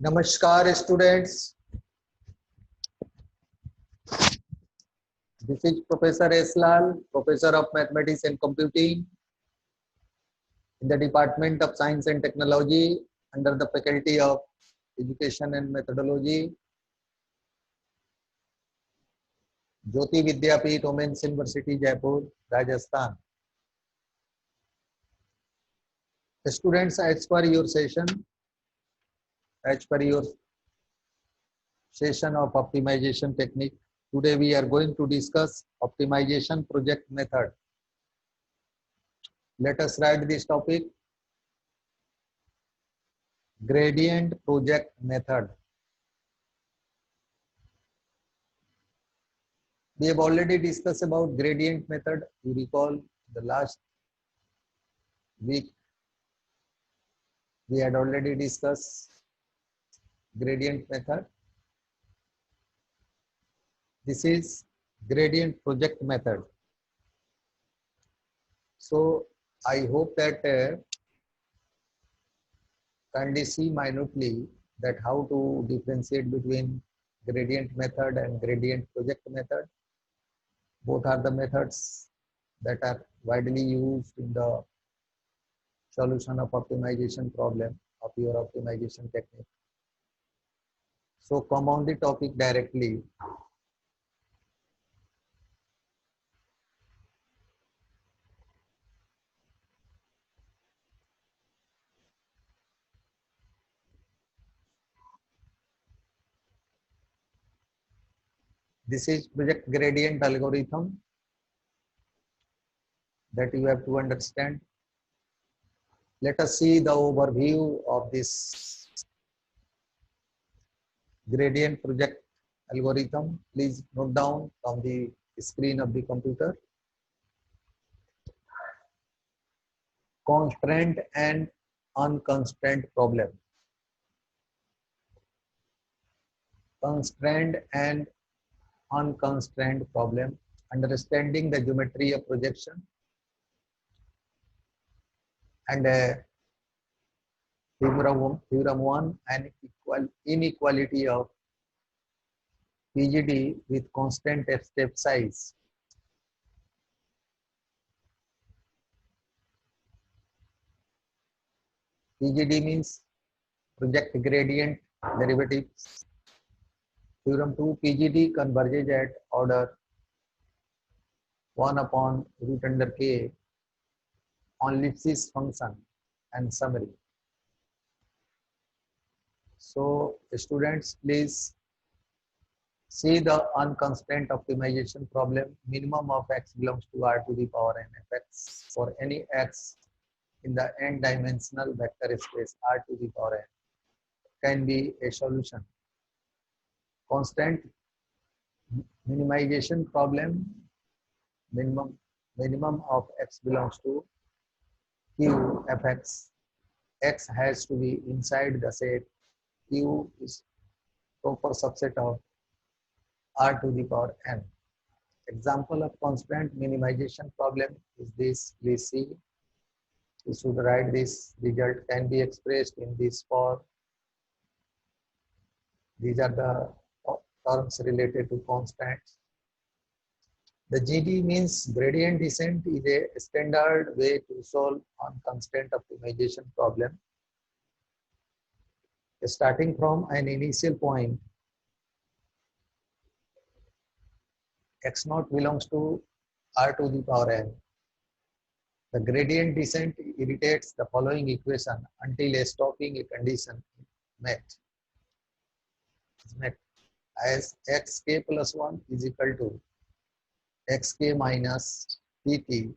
Namaskar students, this is Professor S. Lal, Professor of Mathematics and Computing in the Department of Science and Technology under the Faculty of Education and Methodology, Jyoti Vidyapeeth Women's University, Jaipur, Rajasthan. Students, as per your session of optimization technique, today we are going to discuss optimization project method. Let us write this topic. Gradient project method. We have already discussed about gradient method. You recall the last week we had already discussed gradient method. This is gradient project method. So I hope that kindly see minutely that how to differentiate between gradient method and gradient project method. Both are the methods that are widely used in the solution of optimization problem of your optimization technique. So come on the topic directly. This is project gradient algorithm that you have to understand. Let us see the overview of this gradient project algorithm. Please note down on the screen of the computer. Constraint and unconstrained problem. Constrained and unconstrained problem. Understanding the geometry of projection and theorem 1 and inequality of PGD with constant step size. PGD means project gradient derivatives. Theorem 2, PGD converges at order 1 upon root under k on Lipschitz function and summary. So students, please see the unconstrained optimization problem. Minimum of x belongs to R to the power n fx for any x in the n-dimensional vector space R to the power n can be a solution. Constant minimization problem. Minimum of x belongs to q fx. X has to be inside the set. Q is proper subset of R to the power n. Example of constant minimization problem is this. Please see. We should write this. Result can be expressed in this form. These are the terms related to constants. The GD means gradient descent is a standard way to solve unconstrained optimization problem. Starting from an initial point, x naught belongs to R to the power n. The gradient descent irritates the following equation until a stopping condition is met, as xk plus 1 is equal to xk minus pt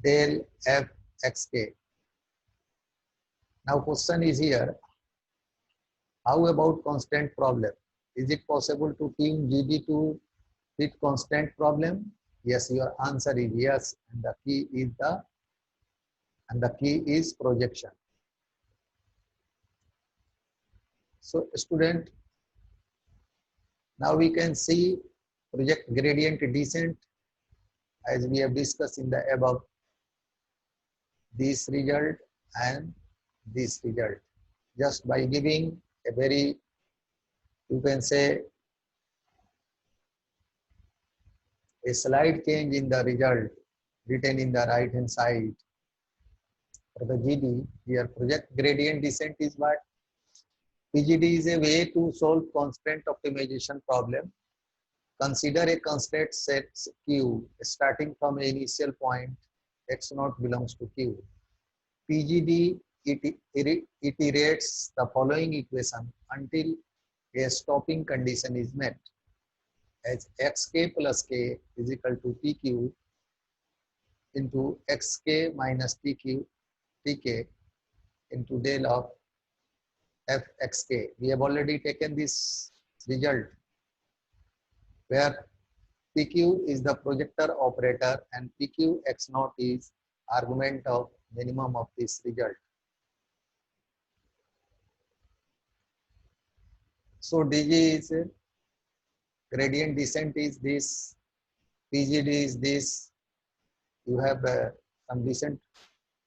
del f xk. Now question is here, how about constant problem? Is it possible to tune GD to fit constant problem? Yes, your answer is yes, and the key is projection. So student, now we can see project gradient descent as we have discussed in the above. This result and this result just by giving a very, you can say, a slight change in the result written in the right hand side for the GD. Here project gradient descent is what? PGD is a way to solve constraint optimization problem. Consider a constraint set Q starting from an initial point x naught belongs to Q. PGD iterates the following equation until a stopping condition is met, as xk plus k is equal to pq into xk minus tk into del of fxk. We have already taken this result where pq is the projector operator and pq x naught is argument of minimum of this result. So dg is gradient descent is this, pgd is this. You have some descent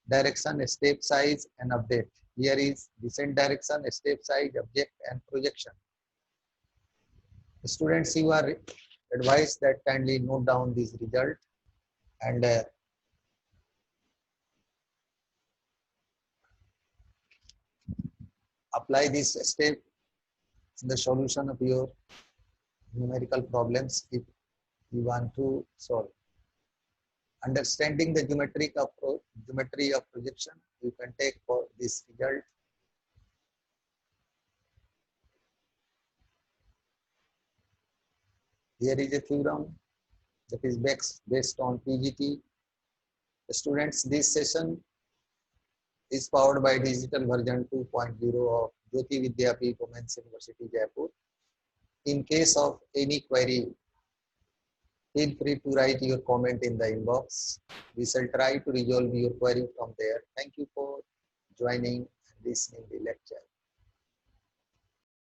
direction, step size and update. Here is descent direction, step size, object and projection. Students, you are advised that kindly note down this result and apply this step in the solution of your numerical problems if you want to solve. Understanding the geometry of projection, you can take for this result. Here is a theorem that is based on PGT. Students, this session is powered by digital version 2.0 of Jyoti Vidyapeeth Women's University, Jaipur. In case of any query, feel free to write your comment in the inbox. We shall try to resolve your query from there. Thank you for joining and listening the lecture.